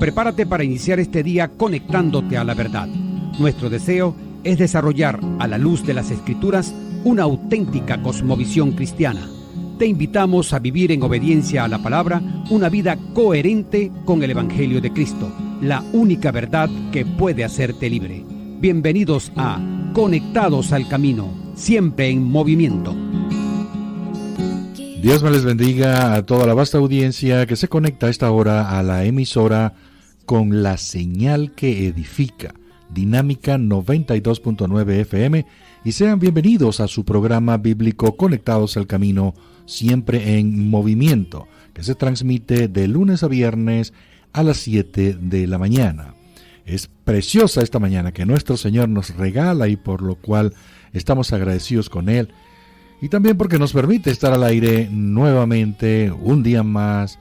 Prepárate para iniciar este día conectándote a la verdad. Nuestro deseo es desarrollar, a la luz de las Escrituras, una auténtica cosmovisión cristiana. Te invitamos a vivir en obediencia a la palabra una vida coherente con el Evangelio de Cristo, la única verdad que puede hacerte libre. Bienvenidos a Conectados al Camino, siempre en movimiento. Dios me les bendiga a toda la vasta audiencia que se conecta a esta hora a la emisora con la señal que edifica, Dinámica 92.9 FM, y sean bienvenidos a su programa bíblico Conectados al Camino, siempre en movimiento, que se transmite de lunes a viernes a las 7 de la mañana. Es preciosa esta mañana que nuestro Señor nos regala y por lo cual estamos agradecidos con Él. Y también porque nos permite estar al aire nuevamente un día más.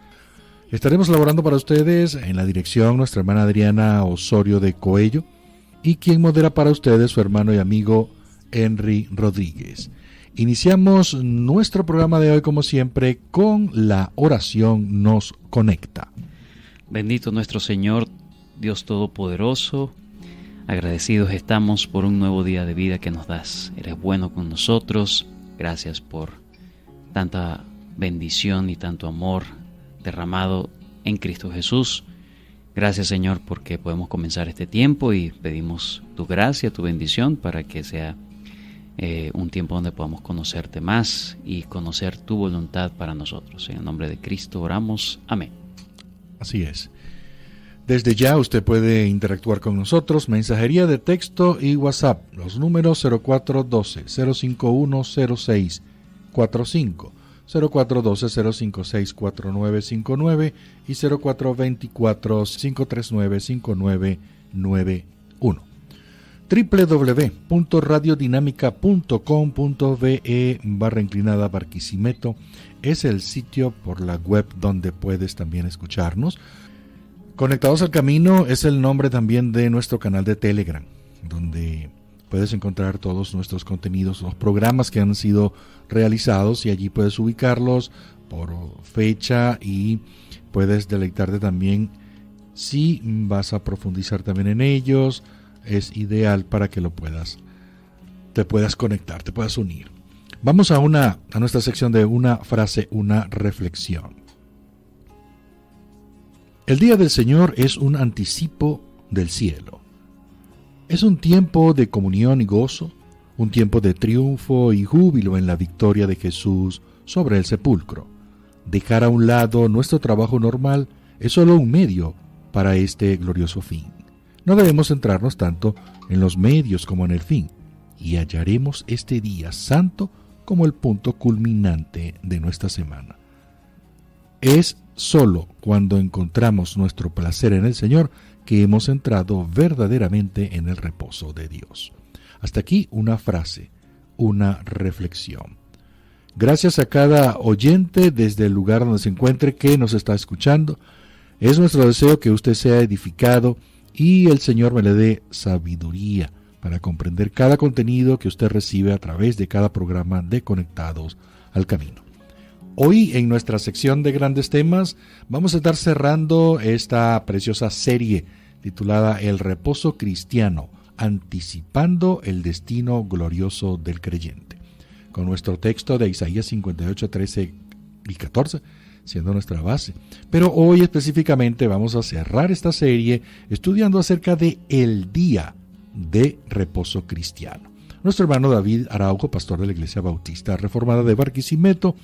Estaremos laborando para ustedes en la dirección nuestra hermana Adriana Osorio de Coello y quien modera para ustedes su hermano y amigo Henry Rodríguez. Iniciamos nuestro programa de hoy como siempre con la oración nos conecta. Bendito nuestro Señor, Dios Todopoderoso. Agradecidos estamos por un nuevo día de vida que nos das. Eres bueno con nosotros. Gracias por tanta bendición y tanto amor derramado en Cristo Jesús. Gracias, Señor, porque podemos comenzar este tiempo y pedimos tu gracia, tu bendición para que sea un tiempo donde podamos conocerte más y conocer tu voluntad para nosotros. En el nombre de Cristo oramos. Amén. Así es. Desde ya usted puede interactuar con nosotros, mensajería de texto y WhatsApp, los números 0412-051-0645, 0412-056-4959 y 0424-539-5991. www.radiodinamica.com.be/Barquisimeto es el sitio por la web donde puedes también escucharnos. Conectados al Camino es el nombre también de nuestro canal de Telegram, donde puedes encontrar todos nuestros contenidos, los programas que han sido realizados y allí puedes ubicarlos por fecha y puedes deleitarte también si vas a profundizar también en ellos. Es ideal para que te puedas conectar, te puedas unir. Vamos a nuestra sección de una frase, una reflexión. El día del Señor es un anticipo del cielo. Es un tiempo de comunión y gozo, un tiempo de triunfo y júbilo en la victoria de Jesús sobre el sepulcro. Dejar a un lado nuestro trabajo normal es solo un medio para este glorioso fin. No debemos centrarnos tanto en los medios como en el fin, y hallaremos este día santo como el punto culminante de nuestra semana. Es solo cuando encontramos nuestro placer en el Señor que hemos entrado verdaderamente en el reposo de Dios. Hasta aquí una frase, una reflexión. Gracias a cada oyente desde el lugar donde se encuentre que nos está escuchando. Es nuestro deseo que usted sea edificado y el Señor me le dé sabiduría para comprender cada contenido que usted recibe a través de cada programa de Conectados al Camino. Hoy en nuestra sección de grandes temas vamos a estar cerrando esta preciosa serie titulada El reposo cristiano, anticipando el destino glorioso del creyente, con nuestro texto de Isaías 58, 13 y 14 siendo nuestra base. Pero hoy específicamente vamos a cerrar esta serie estudiando acerca de el día de reposo cristiano. Nuestro hermano David Araujo, pastor de la Iglesia Bautista Reformada de Barquisimeto,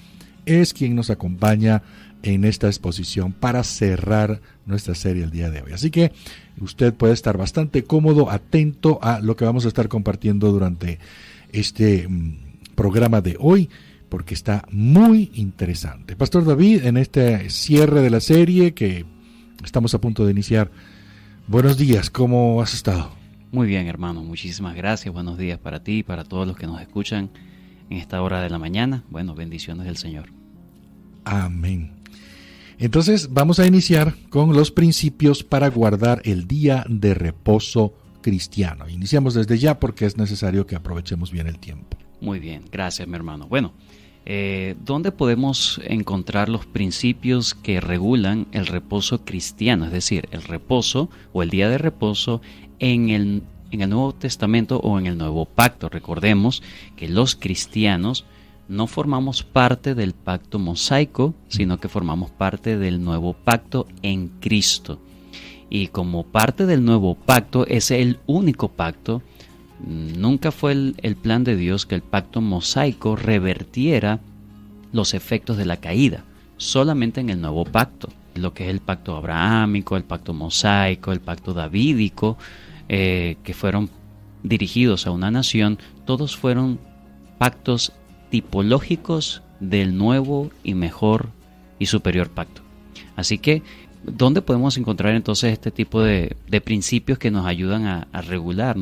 es quien nos acompaña en esta exposición para cerrar nuestra serie el día de hoy. Así que usted puede estar bastante cómodo, atento a lo que vamos a estar compartiendo durante este programa de hoy, porque está muy interesante. Pastor David, en este cierre de la serie que estamos a punto de iniciar, buenos días, ¿cómo has estado? Muy bien, hermano, muchísimas gracias. Buenos días para ti y para todos los que nos escuchan en esta hora de la mañana. Bueno, bendiciones del Señor. Amén. Entonces vamos a iniciar con los principios para guardar el día de reposo cristiano. Iniciamos desde ya porque es necesario que aprovechemos bien el tiempo. Muy bien, gracias mi hermano. Bueno, ¿Dónde podemos encontrar los principios que regulan el reposo cristiano? Es decir, el reposo o el día de reposo en el Nuevo Testamento o en el Nuevo Pacto. Recordemos que los cristianos no formamos parte del pacto mosaico, sino que formamos parte del Nuevo Pacto en Cristo. Y como parte del Nuevo Pacto, es el único pacto. Nunca fue el plan de Dios que el pacto mosaico revertiera los efectos de la caída, solamente en el nuevo pacto, lo que es el pacto abrahámico, el pacto mosaico, el pacto davídico, que fueron dirigidos a una nación. Todos fueron pactos tipológicos del nuevo y mejor y superior pacto. Así que, ¿dónde podemos encontrar entonces este tipo de principios que nos ayudan a regular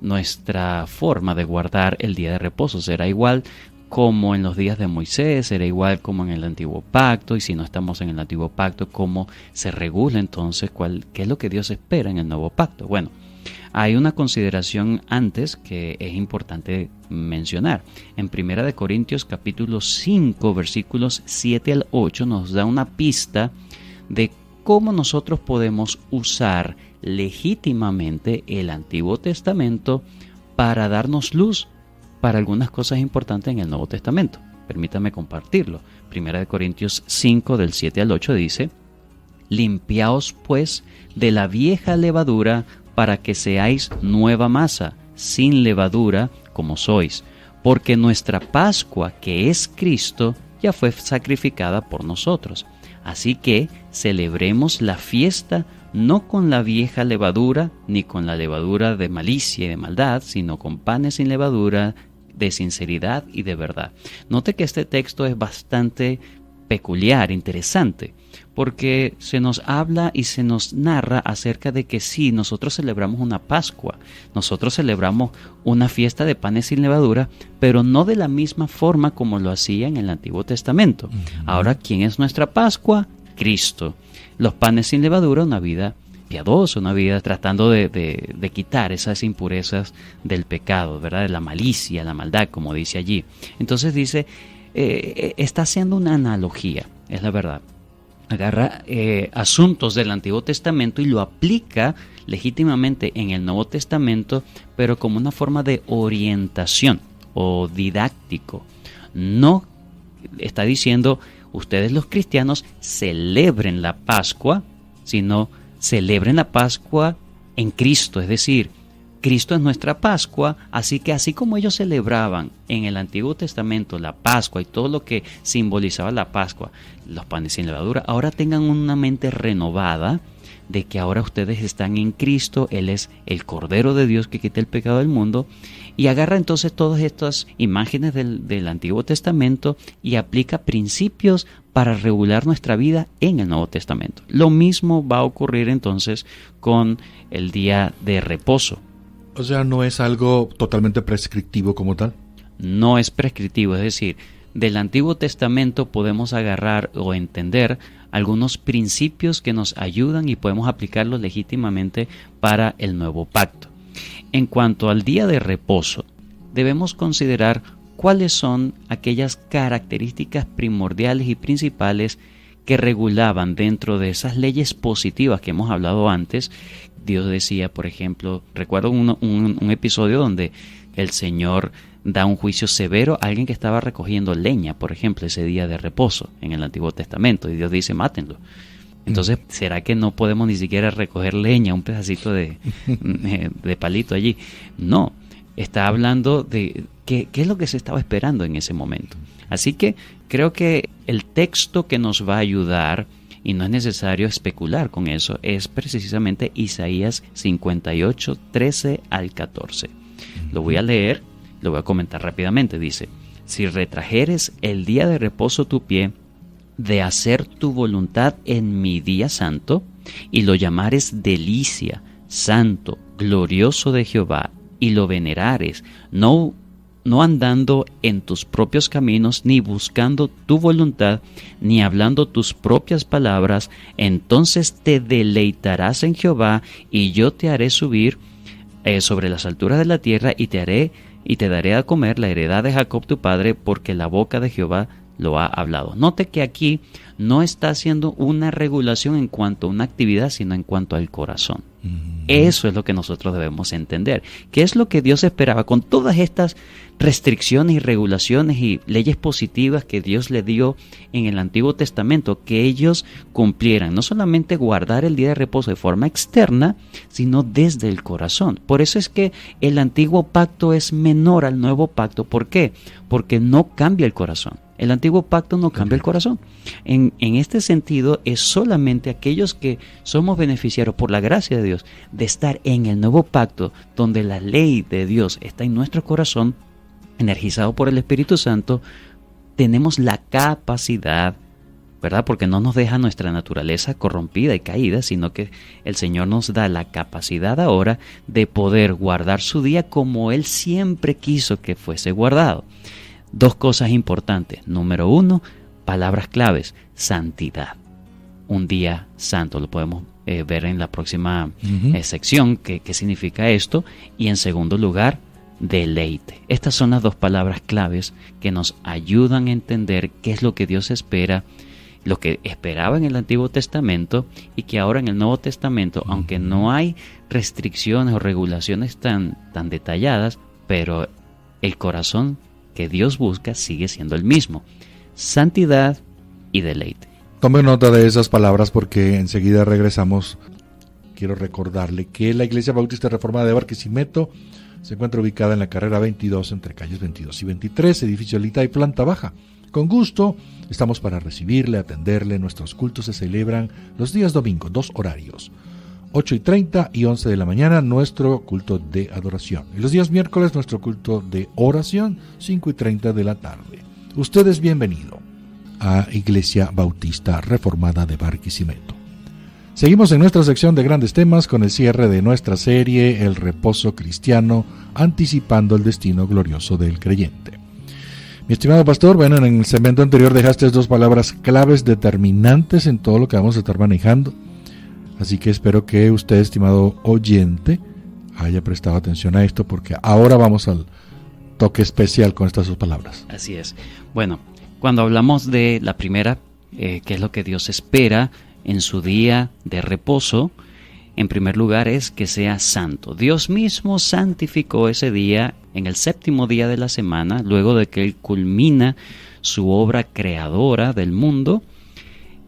nuestra forma de guardar el día de reposo? ¿Será igual como en los días de Moisés? ¿Será igual como en el antiguo pacto? Y si no estamos en el antiguo pacto, ¿cómo se regula entonces? ¿Qué es lo que Dios espera en el nuevo pacto? Bueno, hay una consideración antes que es importante mencionar. En 1 Corintios capítulo 5 versículos 7 al 8 nos da una pista de cómo nosotros podemos usar legítimamente el Antiguo Testamento para darnos luz para algunas cosas importantes en el Nuevo Testamento. Permítame compartirlo. 1 Corintios 5 del 7 al 8 dice: limpiaos pues de la vieja levadura para que seáis nueva masa, sin levadura como sois, porque nuestra Pascua, que es Cristo, ya fue sacrificada por nosotros. Así que celebremos la fiesta no con la vieja levadura, ni con la levadura de malicia y de maldad, sino con panes sin levadura, de sinceridad y de verdad. Note que este texto es bastante peculiar, interesante, porque se nos habla y se nos narra acerca de que sí, nosotros celebramos una Pascua, nosotros celebramos una fiesta de panes sin levadura, pero no de la misma forma como lo hacía en el Antiguo Testamento. Ahora, ¿quién es nuestra Pascua? Cristo. Los panes sin levadura, una vida piadosa, una vida tratando de quitar esas impurezas del pecado, ¿verdad? De la malicia, la maldad, como dice allí. Entonces dice, está haciendo una analogía, es la verdad. Agarra asuntos del Antiguo Testamento y lo aplica legítimamente en el Nuevo Testamento, pero como una forma de orientación o didáctico. No está diciendo, ustedes los cristianos celebren la Pascua, sino celebren la Pascua en Cristo, es decir, Cristo es nuestra Pascua, así que así como ellos celebraban en el Antiguo Testamento la Pascua y todo lo que simbolizaba la Pascua, los panes sin levadura, ahora tengan una mente renovada de que ahora ustedes están en Cristo, Él es el Cordero de Dios que quita el pecado del mundo, y agarra entonces todas estas imágenes del Antiguo Testamento y aplica principios para regular nuestra vida en el Nuevo Testamento. Lo mismo va a ocurrir entonces con el día de reposo. O sea, no es algo totalmente prescriptivo como tal. No es prescriptivo, es decir, del Antiguo Testamento podemos agarrar o entender algunos principios que nos ayudan y podemos aplicarlos legítimamente para el nuevo pacto. En cuanto al día de reposo, debemos considerar cuáles son aquellas características primordiales y principales que regulaban dentro de esas leyes positivas que hemos hablado antes. Dios decía, por ejemplo, recuerdo un episodio donde el Señor da un juicio severo a alguien que estaba recogiendo leña, por ejemplo, ese día de reposo en el Antiguo Testamento, y Dios dice, mátenlo. Entonces, ¿será que no podemos ni siquiera recoger leña, un pedacito de palito allí? No, está hablando de qué es lo que se estaba esperando en ese momento. Así que creo que el texto que nos va a ayudar, y no es necesario especular con eso, es precisamente Isaías 58, 13 al 14. Lo voy a leer, lo voy a comentar rápidamente. Dice, si retrajeres el día de reposo tu pie, de hacer tu voluntad en mi día santo, y lo llamares delicia, santo, glorioso de Jehová, y lo venerares, no andando en tus propios caminos, ni buscando tu voluntad, ni hablando tus propias palabras, entonces te deleitarás en Jehová, y yo te haré subir sobre las alturas de la tierra, y te haré y te daré a comer la heredad de Jacob tu padre, porque la boca de Jehová lo ha hablado. Note que aquí no está haciendo una regulación en cuanto a una actividad, sino en cuanto al corazón. Eso es lo que nosotros debemos entender. ¿Qué es lo que Dios esperaba con todas estas restricciones y regulaciones y leyes positivas que Dios le dio en el Antiguo Testamento? Que ellos cumplieran, no solamente guardar el día de reposo de forma externa, sino desde el corazón. Por eso es que el Antiguo Pacto es menor al Nuevo Pacto. ¿Por qué? Porque no cambia el corazón. El Antiguo Pacto no cambia el corazón. En este sentido, es solamente aquellos que somos beneficiarios por la gracia de Dios de estar en el Nuevo Pacto, donde la ley de Dios está en nuestro corazón, energizado por el Espíritu Santo, tenemos la capacidad, ¿verdad? Porque no nos deja nuestra naturaleza corrompida y caída, sino que el Señor nos da la capacidad ahora de poder guardar su día como Él siempre quiso que fuese guardado. Dos cosas importantes. Número 1, palabras claves: santidad. Un día santo, lo podemos ver en la próxima sección, qué significa esto. Y en segundo lugar, deleite. Estas son las dos palabras claves que nos ayudan a entender qué es lo que Dios espera, lo que esperaba en el Antiguo Testamento y que ahora en el Nuevo Testamento, aunque no hay restricciones o regulaciones tan detalladas, pero el corazón que Dios busca sigue siendo el mismo: santidad y deleite. Tome nota de esas palabras porque enseguida regresamos. Quiero recordarle que la Iglesia Bautista Reformada de Barquisimeto se encuentra ubicada en la carrera 22 entre calles 22 y 23, edificio Lita y planta baja. Con gusto estamos para recibirle, atenderle. Nuestros cultos se celebran los días domingos, 2 horarios: 8:30 y 11 de la mañana, nuestro culto de adoración. Y los días miércoles, nuestro culto de oración, 5:30 de la tarde. Usted es bienvenido a Iglesia Bautista Reformada de Barquisimeto. Seguimos en nuestra sección de grandes temas con el cierre de nuestra serie El reposo cristiano, anticipando el destino glorioso del creyente. Mi estimado pastor, bueno, en el segmento anterior dejaste 2 palabras claves determinantes en todo lo que vamos a estar manejando. Así que espero que usted, estimado oyente, haya prestado atención a esto, porque ahora vamos al toque especial con estas 2 palabras. Así es. Bueno, cuando hablamos de la primera, que es lo que Dios espera en su día de reposo, en primer lugar es que sea santo. Dios mismo santificó ese día en el 7º día de la semana, luego de que Él culmina su obra creadora del mundo.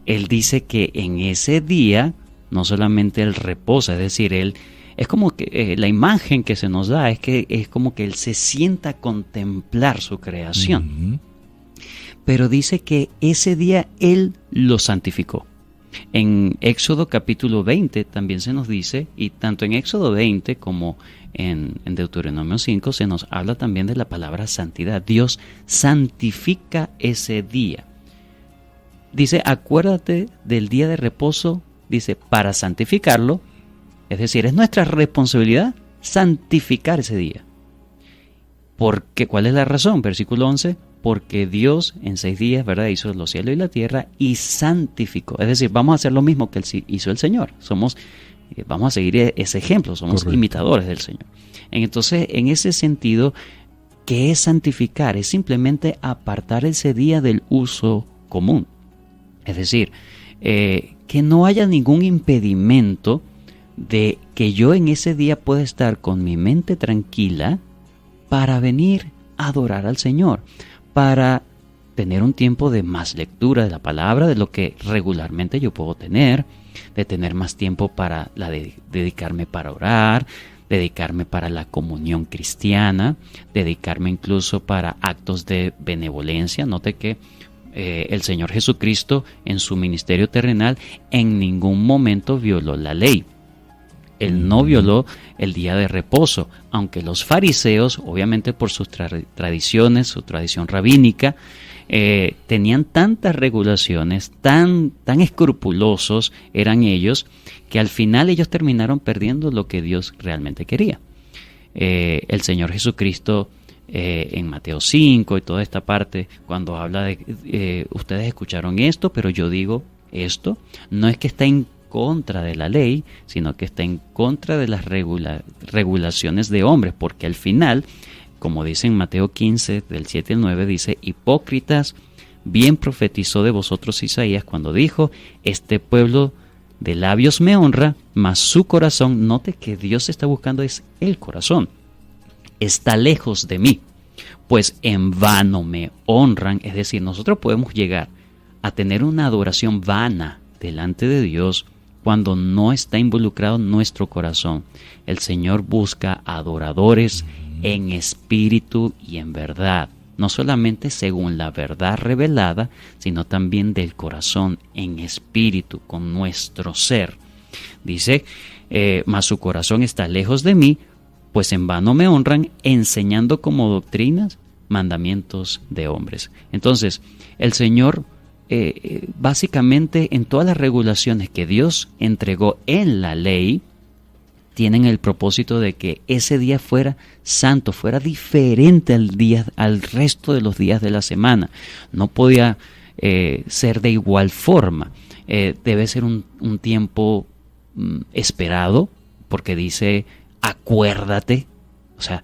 Él dice que en ese día no solamente Él reposa, es decir, Él es como que la imagen que se nos da es que es como que Él se sienta a contemplar su creación. Pero dice que ese día Él lo santificó. En Éxodo capítulo 20 también se nos dice, y tanto en Éxodo 20 como en Deuteronomio 5 se nos habla también de la palabra santidad. Dios santifica ese día. Dice, acuérdate del día de reposo, dice, para santificarlo. Es decir, es nuestra responsabilidad santificar ese día. Porque, ¿cuál es la razón? Versículo 11. Porque Dios en 6 días, ¿verdad?, hizo los cielos y la tierra y santificó. Es decir, vamos a hacer lo mismo que hizo el Señor. Vamos a seguir ese ejemplo, somos imitadores del Señor. Entonces, en ese sentido, ¿qué es santificar? Es simplemente apartar ese día del uso común. Es decir, que no haya ningún impedimento de que yo en ese día pueda estar con mi mente tranquila para venir a adorar al Señor, para tener un tiempo de más lectura de la palabra, de lo que regularmente yo puedo tener, de tener más tiempo para dedicarme para orar, dedicarme para la comunión cristiana, dedicarme incluso para actos de benevolencia. Note que el Señor Jesucristo en su ministerio terrenal en ningún momento violó la ley. Él no violó el día de reposo, aunque los fariseos, obviamente por sus tradiciones, su tradición rabínica, tenían tantas regulaciones, tan escrupulosos eran ellos, que al final ellos terminaron perdiendo lo que Dios realmente quería. El Señor Jesucristo en Mateo 5 y toda esta parte, cuando habla de ustedes escucharon esto, pero yo digo esto, no es que está en contra de la ley, sino que está en contra de las regulaciones de hombres, porque al final como dice en Mateo 15, del 7 al 9, dice: hipócritas, bien profetizó de vosotros Isaías cuando dijo: este pueblo de labios me honra, mas su corazón, note que Dios está buscando es el corazón, está lejos de mí, pues en vano me honran. Es decir, nosotros podemos llegar a tener una adoración vana delante de Dios cuando no está involucrado nuestro corazón. El Señor busca adoradores en espíritu y en verdad, no solamente según la verdad revelada, sino también del corazón, en espíritu, con nuestro ser. Dice, mas su corazón está lejos de mí, pues en vano me honran, enseñando como doctrinas mandamientos de hombres. Entonces, el Señor, básicamente en todas las regulaciones que Dios entregó en la ley, tienen el propósito de que ese día fuera santo, fuera diferente al resto de los días de la semana. No podía ser de igual forma. Debe ser un tiempo esperado, porque dice: acuérdate. O sea,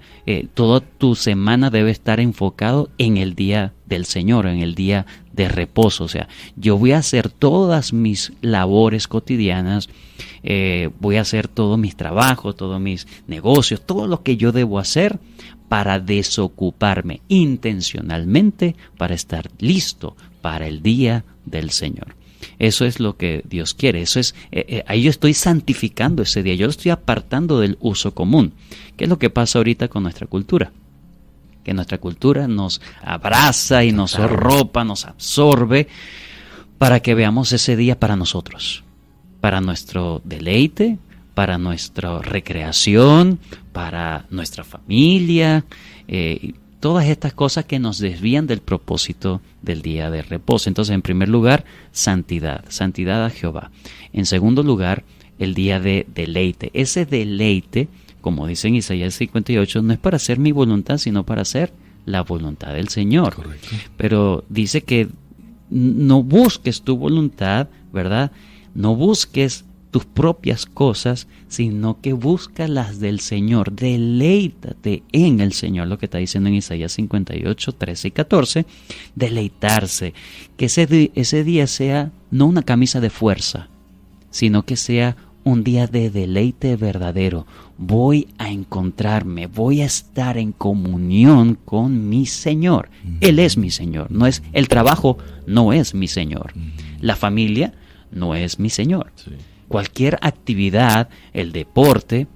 toda tu semana debe estar enfocado en el día del Señor, en el día de reposo. O sea, yo voy a hacer todas mis labores cotidianas, voy a hacer todos mis trabajos, todos mis negocios, todo lo que yo debo hacer para desocuparme intencionalmente, para estar listo para el día del Señor. Eso es lo que Dios quiere. Eso es, ahí yo estoy santificando ese día. Yo lo estoy apartando del uso común. ¿Qué es lo que pasa ahorita con nuestra cultura? Que nuestra cultura nos abraza y nos arropa, nos absorbe, para que veamos ese día para nosotros, para nuestro deleite, para nuestra recreación, para nuestra familia, todas estas cosas que nos desvían del propósito del día de reposo. Entonces, en primer lugar, santidad a Jehová. En segundo lugar, el día de deleite. Ese deleite, como dice en Isaías 58, no es para hacer mi voluntad, sino para hacer la voluntad del Señor. Correcto. Pero dice que no busques tu voluntad, ¿verdad? No busques tus propias cosas, sino que busca las del Señor. Deleítate en el Señor, lo que está diciendo en Isaías 58, 13 y 14. Deleitarse, que ese día sea no una camisa de fuerza, sino que sea un día de deleite verdadero. Voy a encontrarme, voy a estar en comunión con mi Señor. Él es mi Señor. No es el trabajo, no es mi Señor. La familia no es mi Señor. Sí. Cualquier actividad, el deporte,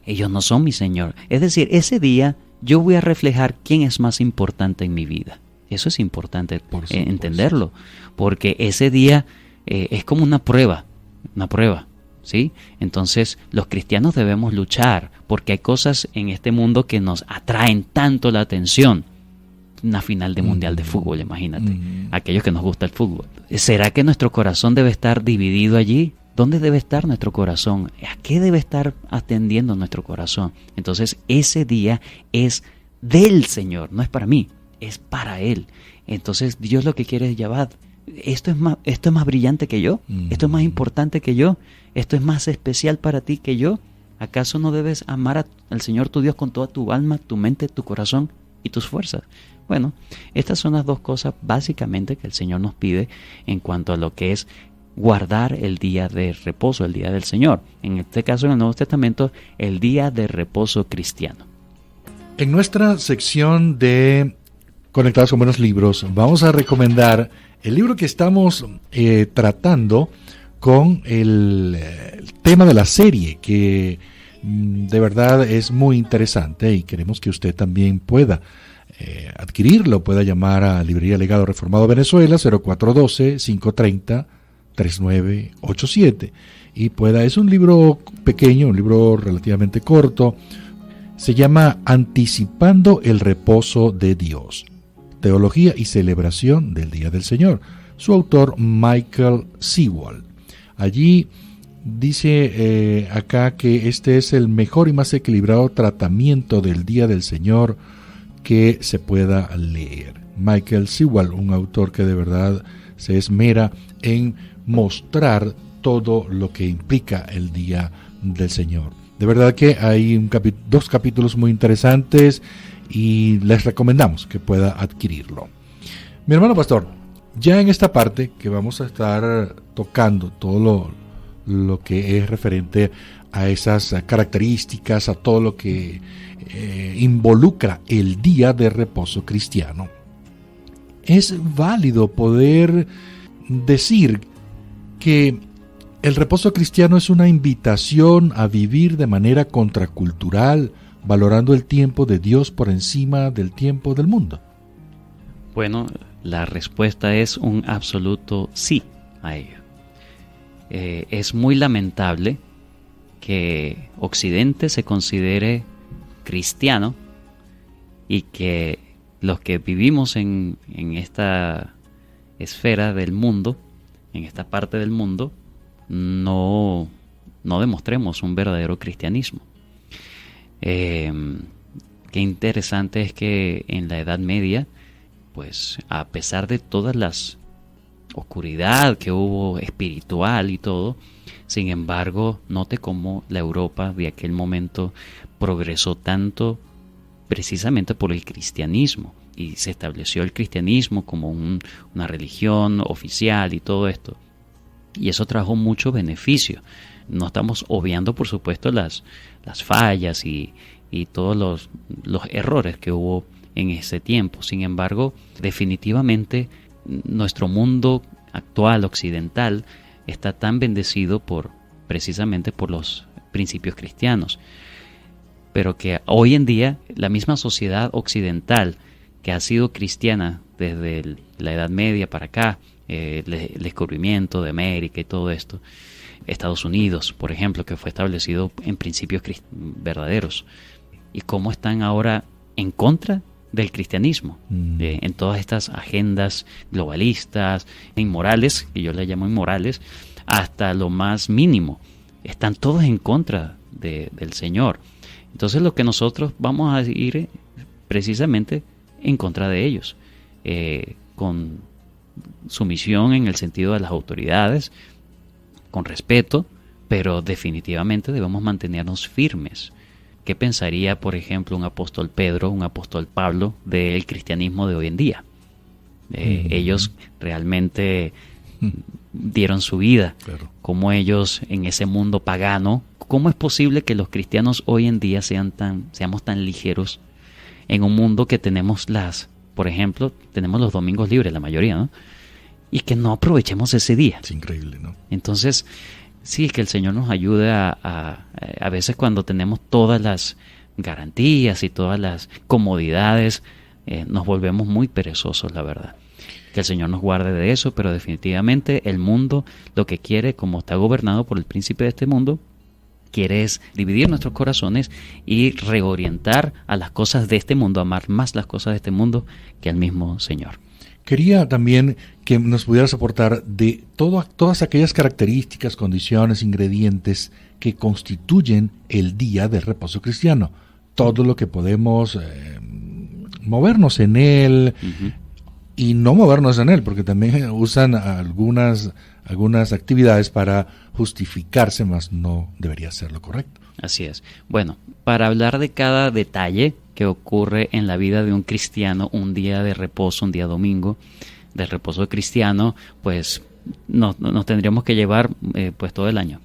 ellos no son mi Señor. Es decir, ese día yo voy a reflejar quién es más importante en mi vida. Eso es importante entenderlo, porque ese día es como una prueba, ¿sí? Entonces los cristianos debemos luchar, porque hay cosas en este mundo que nos atraen tanto la atención. Una final de mundial de fútbol, imagínate, aquellos que nos gusta el fútbol. ¿Será que nuestro corazón debe estar dividido allí? ¿Dónde debe estar nuestro corazón? ¿A qué debe estar atendiendo nuestro corazón? Entonces ese día es del Señor, no es para mí, es para Él. Entonces Dios lo que quiere es: Yabad, esto es más brillante que yo, esto es más importante que yo, esto es más especial para ti que yo. ¿Acaso no debes amar al Señor tu Dios con toda tu alma, tu mente, tu corazón y tus fuerzas? Bueno, estas son las dos cosas básicamente que el Señor nos pide en cuanto a lo que es guardar el día de reposo, el día del Señor. En este caso, en el Nuevo Testamento, el día de reposo cristiano. En nuestra sección de Conectados con Buenos Libros, vamos a recomendar el libro que estamos tratando con el tema de la serie, que de verdad es muy interesante y queremos que usted también pueda adquirirlo. Pueda llamar a Librería Legado Reformado Venezuela 0412-530-3987 y es un libro pequeño, un libro relativamente corto. Se llama Anticipando el Reposo de Dios, Teología y Celebración del Día del Señor. Su autor, Michael Sewell. Allí dice acá que este es el mejor y más equilibrado tratamiento del Día del Señor que se pueda leer. Michael Sewell, un autor que de verdad se esmera en mostrar todo lo que implica el Día del Señor. De verdad que hay dos capítulos muy interesantes y les recomendamos que pueda adquirirlo. Mi hermano pastor, ya en esta parte que vamos a estar tocando todo lo que es referente a esas características, a todo lo que involucra el día de reposo cristiano, es válido poder decir que el reposo cristiano es una invitación a vivir de manera contracultural, valorando el tiempo de Dios por encima del tiempo del mundo. Bueno, la respuesta es un absoluto sí a ello. Es muy lamentable que Occidente se considere cristiano y que los que vivimos en esta esfera del mundo, en esta parte del mundo, no demostremos un verdadero cristianismo. Qué interesante es que en la Edad Media, pues a pesar de todas las oscuridad que hubo espiritual y todo, sin embargo, note cómo la Europa de aquel momento progresó tanto precisamente por el cristianismo, y se estableció el cristianismo como una religión oficial y todo esto, y eso trajo mucho beneficio. No estamos obviando, por supuesto, las fallas y todos los errores que hubo en ese tiempo. Sin embargo, definitivamente nuestro mundo actual occidental está tan bendecido precisamente por los principios cristianos, pero que hoy en día la misma sociedad occidental, que ha sido cristiana desde la Edad Media para acá, el descubrimiento de América y todo esto, Estados Unidos, por ejemplo, que fue establecido en principios verdaderos, y cómo están ahora en contra del cristianismo, en todas estas agendas globalistas, inmorales, que yo le llamo inmorales, hasta lo más mínimo, están todos en contra del Señor. Entonces lo que nosotros vamos a ir precisamente en contra de ellos, con sumisión en el sentido de las autoridades, con respeto, pero definitivamente debemos mantenernos firmes. ¿Qué pensaría, por ejemplo, un apóstol Pedro, un apóstol Pablo del cristianismo de hoy en día? Ellos realmente dieron su vida. Claro. Como ellos en ese mundo pagano, ¿cómo es posible que los cristianos hoy en día seamos tan ligeros en un mundo que tenemos por ejemplo, tenemos los domingos libres, la mayoría, ¿no? Y que no aprovechemos ese día? Es increíble, ¿no? Entonces, sí, que el Señor nos ayude a veces cuando tenemos todas las garantías y todas las comodidades, nos volvemos muy perezosos, la verdad. Que el Señor nos guarde de eso, pero definitivamente el mundo lo que quiere, como está gobernado por el príncipe de este mundo, quiere es dividir nuestros corazones y reorientar a las cosas de este mundo, amar más las cosas de este mundo que al mismo Señor. Quería también que nos pudieras aportar de todas aquellas características, condiciones, ingredientes que constituyen el día del reposo cristiano. Todo lo que podemos movernos en él y no movernos en él, porque también usan algunas actividades para justificarse, mas no debería ser lo correcto. Así es. Bueno, para hablar de cada detalle que ocurre en la vida de un cristiano, un día de reposo, un día domingo de reposo cristiano, pues nos tendríamos que llevar pues todo el año.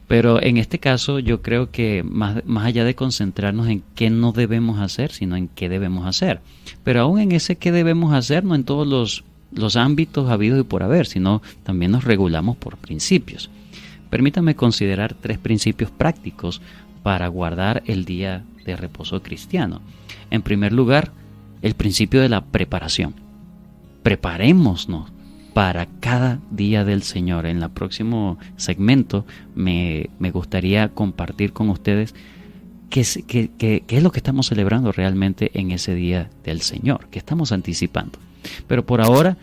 Pero en este caso yo creo que más allá de concentrarnos en qué no debemos hacer, sino en qué debemos hacer. Pero aún en ese qué debemos hacer, no en todos los ámbitos habidos y por haber, sino también nos regulamos por principios. Permítame considerar 3 principios prácticos para guardar el día de reposo cristiano. En primer lugar, el principio de la preparación. Preparémonos para cada día del Señor. En el próximo segmento me gustaría compartir con ustedes qué es lo que estamos celebrando realmente en ese día del Señor, que estamos anticipando. Pero por ahora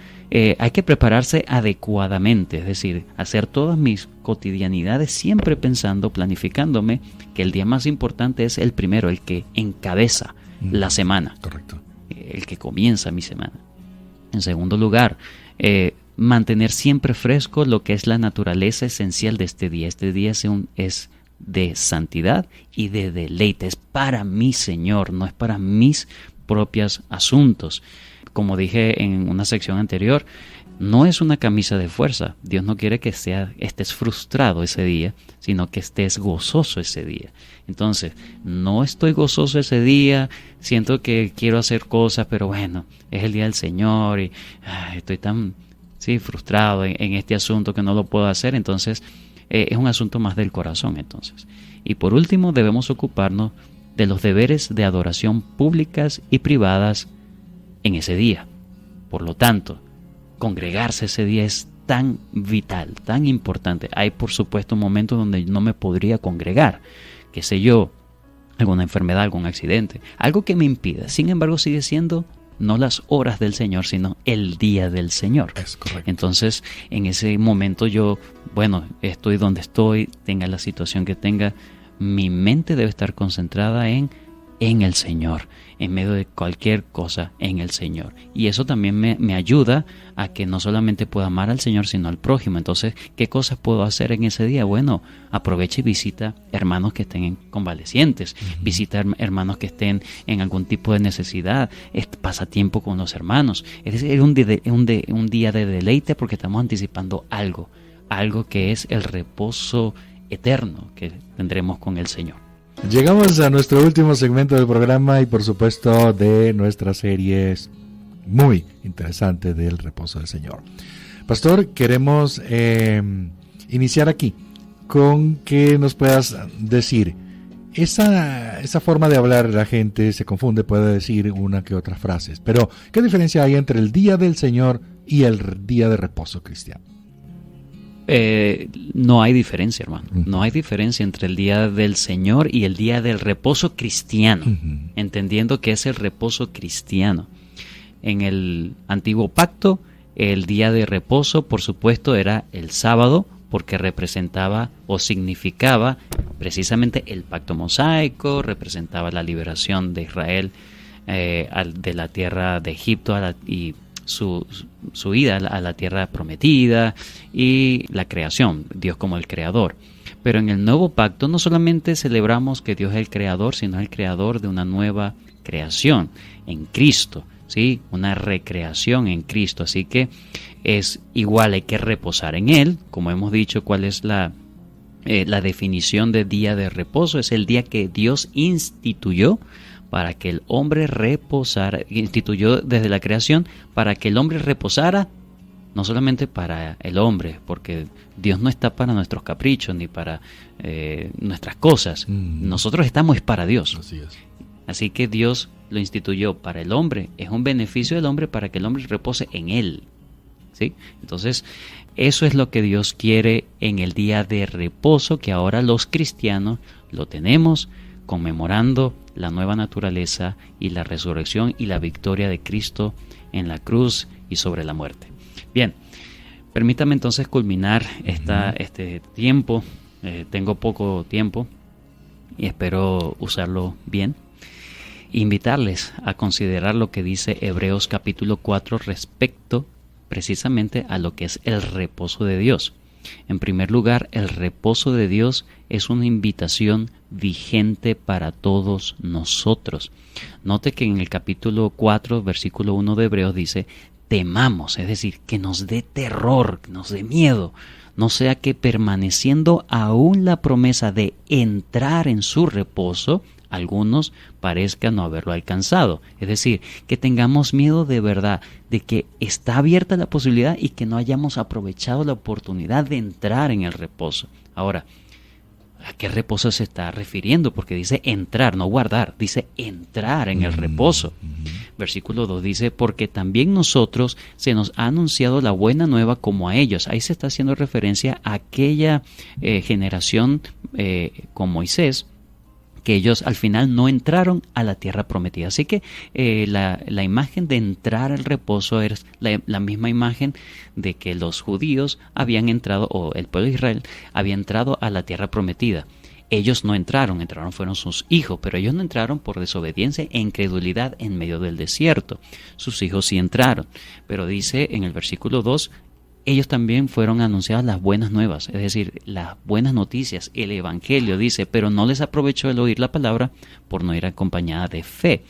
hay que prepararse adecuadamente, es decir, hacer todas mis cotidianidades siempre pensando, planificándome que el día más importante es el primero, el que encabeza la semana. Correcto. El que comienza mi semana. En segundo lugar, mantener siempre fresco lo que es la naturaleza esencial de este día. Este día es de santidad y de deleite. Es para mi Señor, no es para mis propios asuntos. Como dije en una sección anterior, no es una camisa de fuerza. Dios no quiere que estés frustrado ese día, sino que estés gozoso ese día. Entonces, no estoy gozoso ese día, siento que quiero hacer cosas, pero bueno, es el día del Señor y estoy tan frustrado en este asunto que no lo puedo hacer. Entonces, es un asunto más del corazón. Entonces, y por último, debemos ocuparnos de los deberes de adoración públicas y privadas en ese día. Por lo tanto, congregarse ese día es tan vital, tan importante. Hay, por supuesto, momentos donde no me podría congregar, qué sé yo, alguna enfermedad, algún accidente, algo que me impida. Sin embargo, sigue siendo no las horas del Señor, sino el día del Señor. Es correcto. Entonces, en ese momento yo, estoy donde estoy, tenga la situación que tenga, mi mente debe estar concentrada en el Señor, en medio de cualquier cosa en el Señor. Y eso también me ayuda a que no solamente pueda amar al Señor, sino al prójimo. Entonces, ¿qué cosas puedo hacer en ese día? Bueno, aprovecha y visita hermanos que estén convalecientes, visita hermanos que estén en algún tipo de necesidad, pasa tiempo con los hermanos. Es decir, un día de deleite, porque estamos anticipando algo que es el reposo eterno que tendremos con el Señor. Llegamos a nuestro último segmento del programa y por supuesto de nuestras series muy interesante del reposo del Señor. Pastor, queremos iniciar aquí con que nos puedas decir, esa forma de hablar la gente se confunde, puede decir una que otras frases, pero ¿qué diferencia hay entre el día del Señor y el día de reposo cristiano? No hay diferencia, hermano. No hay diferencia entre el día del Señor y el día del reposo cristiano, entendiendo que es el reposo cristiano. En el antiguo pacto, el día de reposo, por supuesto, era el sábado, porque representaba o significaba precisamente el pacto mosaico, representaba la liberación de Israel de la tierra de Egipto y su ida a la tierra prometida y la creación, Dios como el creador. Pero en el nuevo pacto no solamente celebramos que Dios es el creador, sino el creador de una nueva creación en Cristo, ¿sí? Una recreación en Cristo. Así que es igual, hay que reposar en Él. Como hemos dicho, ¿cuál es la definición de día de reposo? Es el día que Dios instituyó para que el hombre reposara, instituyó desde la creación para que el hombre reposara, no solamente para el hombre, porque Dios no está para nuestros caprichos ni para nuestras cosas. Nosotros estamos para Dios. Así es. Así que Dios lo instituyó para el hombre, es un beneficio del hombre para que el hombre repose en Él. ¿Sí? Entonces, eso es lo que Dios quiere en el día de reposo, que ahora los cristianos lo tenemos, conmemorando la nueva naturaleza y la resurrección y la victoria de Cristo en la cruz y sobre la muerte. Bien, permítame entonces culminar este tiempo. Tengo poco tiempo y espero usarlo bien. Invitarles a considerar lo que dice Hebreos capítulo 4 respecto precisamente a lo que es el reposo de Dios. En primer lugar, el reposo de Dios es una invitación vigente para todos nosotros. Note que en el capítulo 4, versículo 1 de Hebreos dice, temamos, es decir, que nos dé terror, que nos dé miedo, no sea que permaneciendo aún la promesa de entrar en su reposo, algunos parezcan no haberlo alcanzado. Es decir, que tengamos miedo de verdad, de que está abierta la posibilidad y que no hayamos aprovechado la oportunidad de entrar en el reposo. Ahora, ¿a qué reposo se está refiriendo? Porque dice entrar, no guardar, dice entrar en el reposo. Versículo 2 dice, porque también nosotros se nos ha anunciado la buena nueva como a ellos. Ahí se está haciendo referencia a aquella generación con Moisés, que ellos al final no entraron a la tierra prometida. Así que la imagen de entrar al reposo es la misma imagen de que los judíos habían entrado, o el pueblo de Israel había entrado a la tierra prometida. Ellos no entraron fueron sus hijos, pero ellos no entraron por desobediencia e incredulidad en medio del desierto. Sus hijos sí entraron, pero dice en el versículo 2, ellos también fueron anunciadas las buenas nuevas, es decir, las buenas noticias, el evangelio, dice, pero no les aprovechó el oír la palabra por no ir acompañada de fe.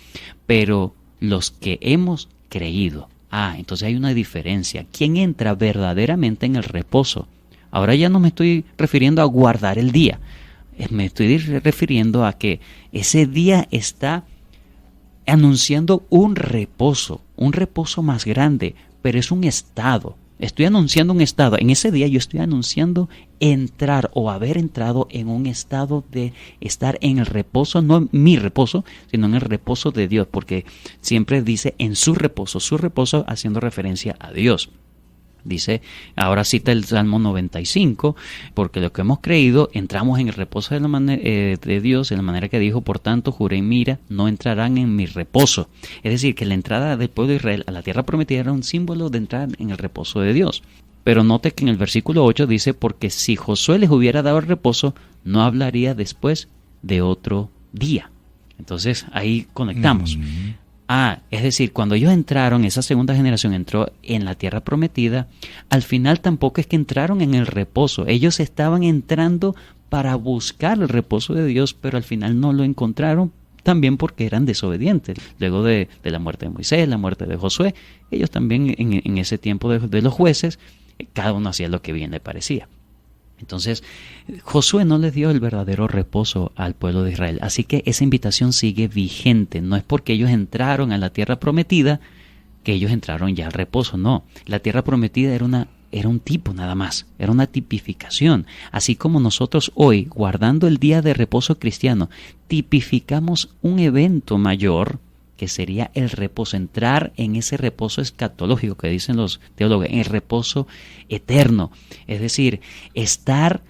Pero los que hemos creído, entonces hay una diferencia. ¿Quién entra verdaderamente en el reposo? Ahora ya no me estoy refiriendo a guardar el día, me estoy refiriendo a que ese día está anunciando un reposo más grande, pero es un estado. Estoy anunciando un estado. En ese día yo estoy anunciando entrar o haber entrado en un estado de estar en el reposo, no en mi reposo, sino en el reposo de Dios, porque siempre dice en su reposo haciendo referencia a Dios. Dice, ahora cita el Salmo 95, porque lo que hemos creído, entramos en el reposo de Dios, en la manera que dijo, por tanto, juré y mira, no entrarán en mi reposo. Es decir, que la entrada del pueblo de Israel a la tierra prometida era un símbolo de entrar en el reposo de Dios. Pero note que en el versículo 8 dice, porque si Josué les hubiera dado el reposo, no hablaría después de otro día. Entonces, ahí conectamos. Es decir, cuando ellos entraron, esa segunda generación entró en la tierra prometida, al final tampoco es que entraron en el reposo. Ellos estaban entrando para buscar el reposo de Dios, pero al final no lo encontraron, también porque eran desobedientes. Luego de la muerte de Moisés, la muerte de Josué, ellos también en ese tiempo de los jueces, cada uno hacía lo que bien le parecía. Entonces, Josué no les dio el verdadero reposo al pueblo de Israel. Así que esa invitación sigue vigente. No es porque ellos entraron a la tierra prometida que ellos entraron ya al reposo. No, la tierra prometida era un tipo nada más, era una tipificación. Así como nosotros hoy, guardando el día de reposo cristiano, tipificamos un evento mayor, que sería el reposo, entrar en ese reposo escatológico que dicen los teólogos, en el reposo eterno. Es decir, estar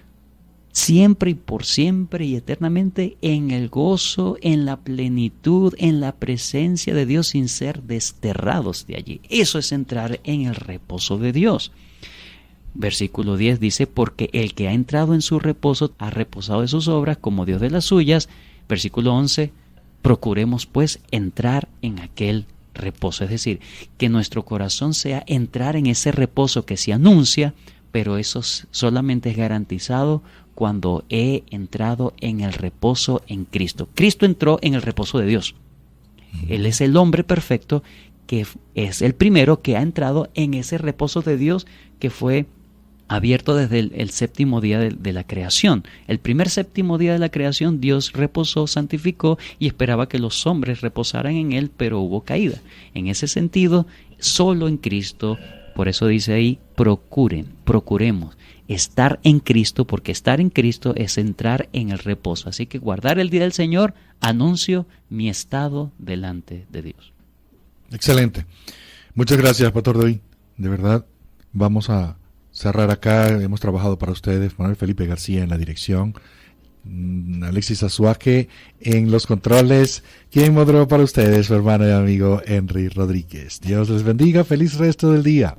siempre y por siempre y eternamente en el gozo, en la plenitud, en la presencia de Dios sin ser desterrados de allí. Eso es entrar en el reposo de Dios. Versículo 10 dice, porque el que ha entrado en su reposo ha reposado de sus obras como Dios de las suyas. Versículo 11, procuremos pues entrar en aquel reposo, es decir, que nuestro corazón sea entrar en ese reposo que se anuncia, pero eso solamente es garantizado cuando he entrado en el reposo en Cristo. Cristo entró en el reposo de Dios. Él es el hombre perfecto que es el primero que ha entrado en ese reposo de Dios que fue abierto desde el séptimo día de la creación. El primer séptimo día de la creación Dios reposó, santificó y esperaba que los hombres reposaran en Él, pero hubo caída. En ese sentido, solo en Cristo, por eso dice ahí, procuremos estar en Cristo, porque estar en Cristo es entrar en el reposo. Así que guardar el día del Señor, anuncio mi estado delante de Dios. Excelente. Muchas gracias, Pastor David. De verdad, vamos a cerrar acá. Hemos trabajado para ustedes, Manuel Felipe García en la dirección, Alexis Azuaje en los controles, quien moderó para ustedes su hermano y amigo Henry Rodríguez. Dios les bendiga, feliz resto del día.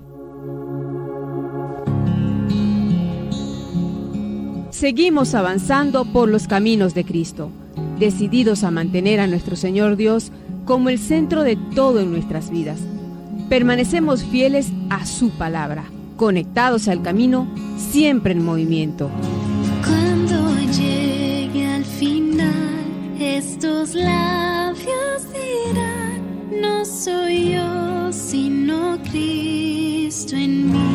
Seguimos avanzando por los caminos de Cristo, decididos a mantener a nuestro Señor Dios como el centro de todo en nuestras vidas. Permanecemos fieles a su palabra, conectados al camino, siempre en movimiento. Cuando llegue al final, estos labios dirán, no soy yo, sino Cristo en mí.